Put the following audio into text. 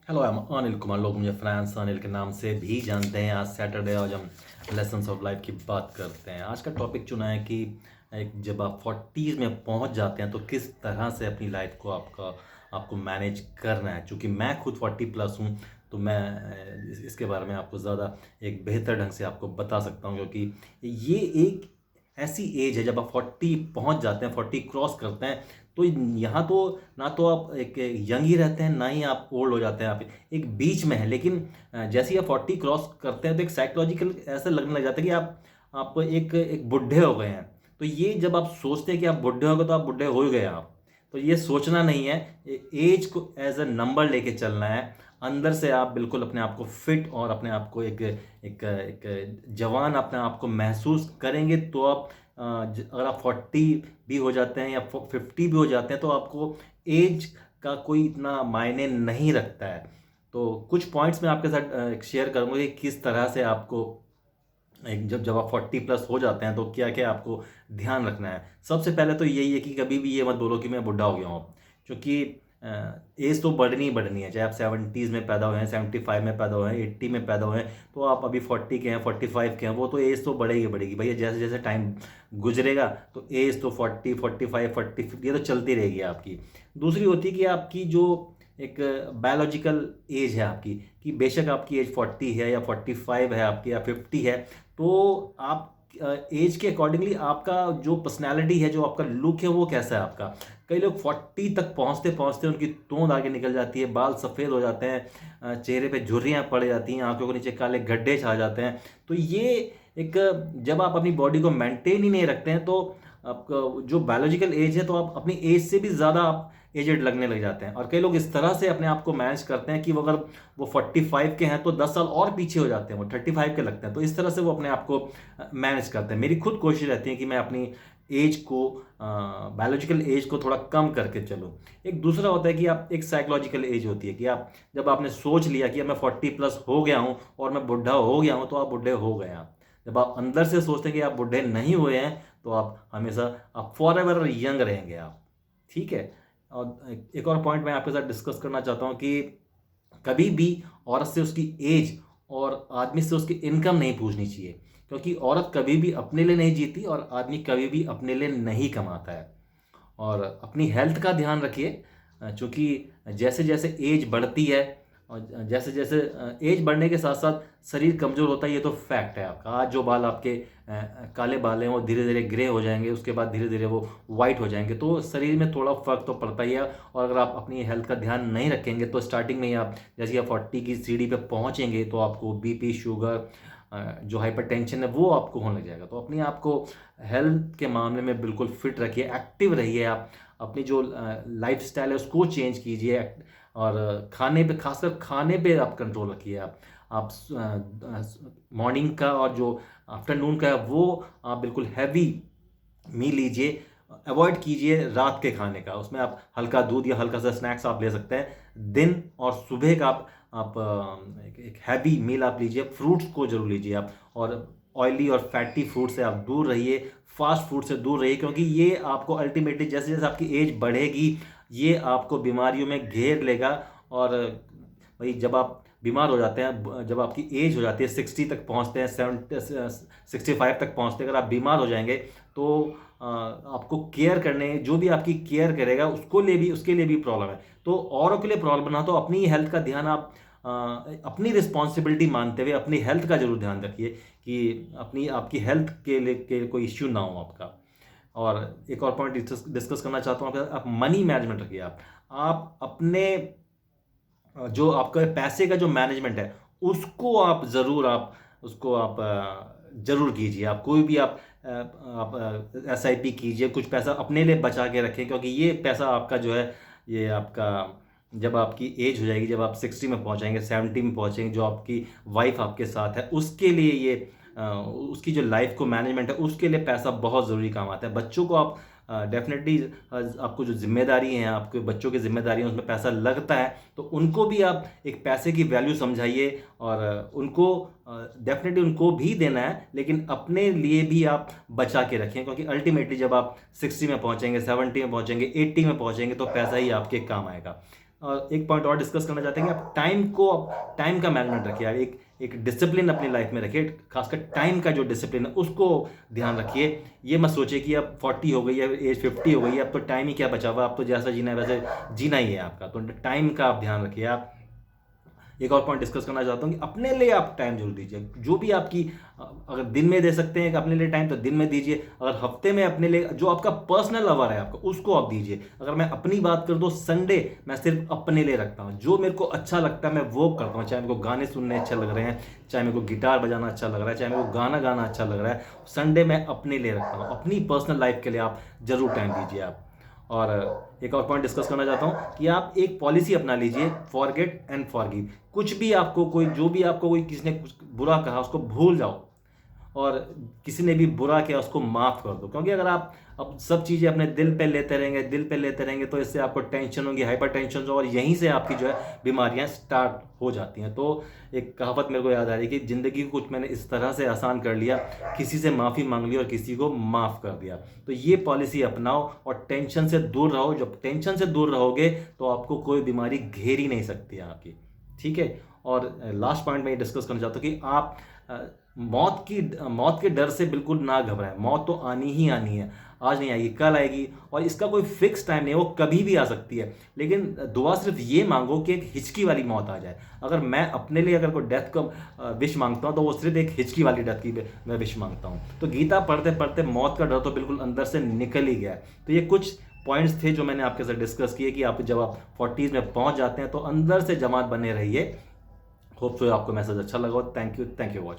Hello, I am Anil Kumar. लोग मुझे France Anil के नाम से भी जानते हैं। आज सैटरडे, आज हम लेसन्स ऑफ लाइफ की बात करते हैं। आज का टॉपिक चुना है कि जब आप 40s में पहुंच जाते हैं तो किस तरह से अपनी लाइफ को आपको मैनेज करना है। क्योंकि मैं खुद 40+ हूं, तो मैं इसके बारे में आपको ज़्यादा एक बेहतर ढंग से आपको बता सकता हूं। क्योंकि ये एक ऐसी एज है जब आप 40 पहुंच जाते हैं, 40 क्रॉस करते हैं, तो यहाँ तो ना तो आप एक यंग ही रहते हैं, ना ही आप ओल्ड हो जाते हैं। आप एक बीच में है। लेकिन जैसे ही आप 40 क्रॉस करते हैं तो एक साइकोलॉजिकल ऐसा लगने लग जाता है कि आप एक बुढ़े हो गए हैं। तो ये जब आप सोचते हैं कि आप बुढ़े हो गए, तो आप बुढ़े हो ही गए आप। तो ये सोचना नहीं है, एज को एज अ नंबर लेके चलना है। अंदर से आप बिल्कुल अपने आप को फिट और अपने आप को एक जवान अपने आप को महसूस करेंगे, तो आप अगर आप 40 भी हो जाते हैं या 50 भी हो जाते हैं, तो आपको एज का कोई इतना मायने नहीं रखता है। तो कुछ पॉइंट्स मैं आपके साथ शेयर करूंगा कि किस तरह से आपको एक जब जब आप 40+ हो जाते हैं तो क्या क्या आपको ध्यान रखना है। सबसे पहले तो यही है कि कभी भी ये मत बोलो कि मैं बुढ़ा हो गया हूँ। क्योंकि एज तो बढ़नी ही बढ़नी है। चाहे आप 70s में पैदा हुए हैं, 75 में पैदा हुए हैं, 80 में पैदा हुए हैं, तो आप अभी 40 के हैं, 45 के हैं, वो तो एज तो बढ़ेगी बढ़ेगी भैया। जैसे जैसे टाइम गुजरेगा तो एज तो 40, 45, 40, 50 ये तो चलती रहेगी आपकी। दूसरी होती है कि आपकी जो एक बायोलॉजिकल एज है आपकी, कि बेशक आपकी एज 40 है या 45 है आपकी या 50 है, तो आप एज के अकॉर्डिंगली आपका जो पर्सनैलिटी है, जो आपका लुक है, वो कैसा है आपका। कई लोग 40 तक पहुंचते पहुंचते उनकी तोंद आगे निकल जाती है, बाल सफ़ेद हो जाते हैं, चेहरे पे झुर्रियाँ पड़ जाती हैं, आंखों के नीचे काले गड्ढे छा जाते हैं। तो ये एक जब आप अपनी बॉडी को मेंटेन ही नहीं रखते हैं, तो आपका जो बायोलॉजिकल एज है, तो आप अपनी एज से भी ज़्यादा आप एजेड लगने लग जाते हैं। और कई लोग इस तरह से अपने आप को मैनेज करते हैं कि वो अगर वो 45 के हैं तो 10 साल और पीछे हो जाते हैं, वो 35 के लगते हैं। तो इस तरह से वो अपने आप को मैनेज करते हैं। मेरी खुद कोशिश रहती है कि मैं अपनी एज को, बायोलॉजिकल एज को थोड़ा कम करके चलूँ। एक दूसरा होता है कि आप एक साइकोलॉजिकल एज होती है कि आप जब आपने सोच लिया कि अब मैं 40+ हो गया हूँ और मैं बुढ़ा हो गया हूँ, तो आप बुढ़े हो गए आप। जब आप अंदर से सोचते हैं कि आप बुढ़े नहीं हुए हैं, तो आप हमेशा, आप फॉर एवर यंग रहेंगे आप। ठीक है। और एक और पॉइंट मैं आपके साथ डिस्कस करना चाहता हूँ कि कभी भी औरत से उसकी एज और आदमी से उसकी इनकम नहीं पूछनी चाहिए। क्योंकि औरत कभी भी अपने लिए नहीं जीती और आदमी कभी भी अपने लिए नहीं कमाता है। और अपनी हेल्थ का ध्यान रखिए। चूँकि जैसे जैसे एज बढ़ती है और जैसे जैसे एज बढ़ने के साथ साथ शरीर कमज़ोर होता है, ये तो फैक्ट है आपका। आज जो बाल आपके काले बाल हैं, वो धीरे धीरे ग्रे हो जाएंगे, उसके बाद धीरे धीरे वो वाइट हो जाएंगे। तो शरीर में थोड़ा फर्क तो पड़ता ही है। और अगर आप अपनी हेल्थ का ध्यान नहीं रखेंगे, तो स्टार्टिंग में ही आप जैसे ही आप 40 की सीढ़ी पे पहुंचेंगे, तो आपको बीपी, शुगर, जो हाइपरटेंशन है, वो आपको होने लग जाएगा। तो अपने आप को हेल्थ के मामले में बिल्कुल फिट रखिए, एक्टिव रहिए आप। अपनी जो लाइफ स्टाइल है उसको चेंज कीजिए। और खाने पे, खासकर खाने पे आप कंट्रोल रखिए। आप मॉर्निंग का और जो आफ्टरनून का है, वो आप बिल्कुल हैवी मील लीजिए। अवॉइड कीजिए रात के खाने का। उसमें आप हल्का दूध या हल्का सा स्नैक्स आप ले सकते हैं। दिन और सुबह का आप एक हैवी मील आप लीजिए। फ्रूट्स को जरूर लीजिए आप। और ऑयली और फैटी फूड से आप दूर रहिए, फास्ट फूड से दूर रहिए। क्योंकि ये आपको अल्टीमेटली, जैसे जैसे आपकी एज बढ़ेगी, ये आपको बीमारियों में घेर लेगा। और भाई, जब आप बीमार हो जाते हैं, जब आपकी एज हो जाती है, 60 तक पहुंचते हैं, 65 तक पहुंचते हैं, अगर आप बीमार हो जाएंगे, तो आपको केयर करने, जो भी आपकी केयर करेगा उसके लिए भी प्रॉब्लम है। तो औरों के लिए प्रॉब्लम ना, तो अपनी हेल्थ का ध्यान आप अपनी रिस्पॉन्सिबिलिटी मानते हुए अपनी हेल्थ का जरूर ध्यान रखिए, कि आपकी हेल्थ के कोई इश्यू ना हो आपका। और एक और पॉइंट डिस्कस करना चाहता हूँ कि आप मनी मैनेजमेंट रखिए। आप अपने जो आपका पैसे का जो मैनेजमेंट है, उसको आप ज़रूर, आप उसको आप ज़रूर कीजिए। आप कोई भी आप SIP कीजिए, कुछ पैसा अपने लिए बचा के रखें। क्योंकि ये पैसा आपका जो है, ये आपका जब आपकी एज हो जाएगी, जब आप 60 में पहुंचेंगे, 70 में पहुंचेंगे, जो आपकी वाइफ आपके साथ है, उसके लिए ये उसकी जो लाइफ को मैनेजमेंट है, उसके लिए पैसा बहुत ज़रूरी काम आता है। बच्चों को आप डेफिनेटली, आपको जो जिम्मेदारी है, आपके बच्चों की जिम्मेदारी है, उसमें पैसा लगता है, तो उनको भी आप एक पैसे की वैल्यू समझाइए। और उनको डेफिनेटली उनको भी देना है, लेकिन अपने लिए भी आप बचा के रखें। क्योंकि अल्टीमेटली जब आप 60 में पहुंचेंगे, 70 में पहुंचेंगे, 80 में पहुंचेंगे, तो पैसा ही आपके काम आएगा। और एक पॉइंट और डिस्कस करना चाहते हैं कि आप टाइम का मैनेजमेंट रखिए, आप एक डिसिप्लिन अपनी लाइफ में रखिए, खासकर टाइम का जो डिसिप्लिन है उसको ध्यान रखिए। ये मत सोचिए कि अब 40 हो गई है, एज 50 हो गई है, अब तो टाइम ही क्या बचा हुआ, अब तो जैसा जीना है वैसे जीना ही है आपका, तो टाइम का आप ध्यान रखिए। आप एक और पॉइंट डिस्कस करना चाहता हूँ कि अपने लिए आप टाइम जरूर दीजिए, जो भी आपकी अगर दिन में दे सकते हैं अपने लिए टाइम तो दिन में दीजिए, अगर हफ्ते में अपने लिए जो आपका पर्सनल आवर है आपका उसको आप दीजिए। अगर मैं अपनी बात कर दूँ, संडे मैं सिर्फ अपने लिए रखता हूँ, जो मेरे को अच्छा लगता है मैं वो करता हूँ, चाहे मेरे को गाने सुनने अच्छे लग रहे हैं, चाहे मेरे को गिटार बजाना अच्छा लग रहा है, चाहे मेरे को गाना गाना अच्छा लग रहा है, संडे मैं अपने लिए रखता हूँ। अपनी पर्सनल लाइफ के लिए आप जरूर टाइम दीजिए आप। और एक और पॉइंट डिस्कस करना चाहता हूँ कि आप एक पॉलिसी अपना लीजिए, फॉरगेट एंड फॉरगिव। कुछ भी आपको कोई जो भी आपको कोई किसी ने कुछ बुरा कहा उसको भूल जाओ, और किसी ने भी बुरा किया उसको माफ़ कर दो, क्योंकि अगर आप अब सब चीज़ें अपने दिल पे लेते रहेंगे तो इससे आपको टेंशन होगी, हाइपर टेंशन हो, और यहीं से आपकी जो है बीमारियां स्टार्ट हो जाती हैं। तो एक कहावत मेरे को याद आ रही है कि ज़िंदगी को कुछ मैंने इस तरह से आसान कर लिया, किसी से माफ़ी मांग ली और किसी को माफ़ कर दिया। तो ये पॉलिसी अपनाओ और टेंशन से दूर रहो। जब टेंशन से दूर रहोगे तो आपको कोई बीमारी घेर ही नहीं सकती है आपकी, ठीक है। और लास्ट पॉइंट में ये डिस्कस करना चाहता हूँ कि आप मौत के डर से बिल्कुल ना घबराएं। मौत तो आनी ही आनी है, आज नहीं आएगी कल आएगी, और इसका कोई फिक्स टाइम नहीं है, वो कभी भी आ सकती है। लेकिन दुआ सिर्फ ये मांगो कि एक हिचकी वाली मौत आ जाए। अगर मैं अपने लिए अगर कोई डेथ का विश मांगता हूँ तो वो सिर्फ एक हिचकी वाली डेथ की मैं विश मांगता हूँ। तो गीता पढ़ते पढ़ते मौत का डर तो बिल्कुल अंदर से निकल ही गया है। तो ये कुछ पॉइंट्स थे जो मैंने आपके साथ डिस्कस किए कि आप जब आप 40s में पहुंच जाते हैं तो अंदर से जमात बने रहिए। होप सो आपको मैसेज अच्छा लगा। Thank you watching.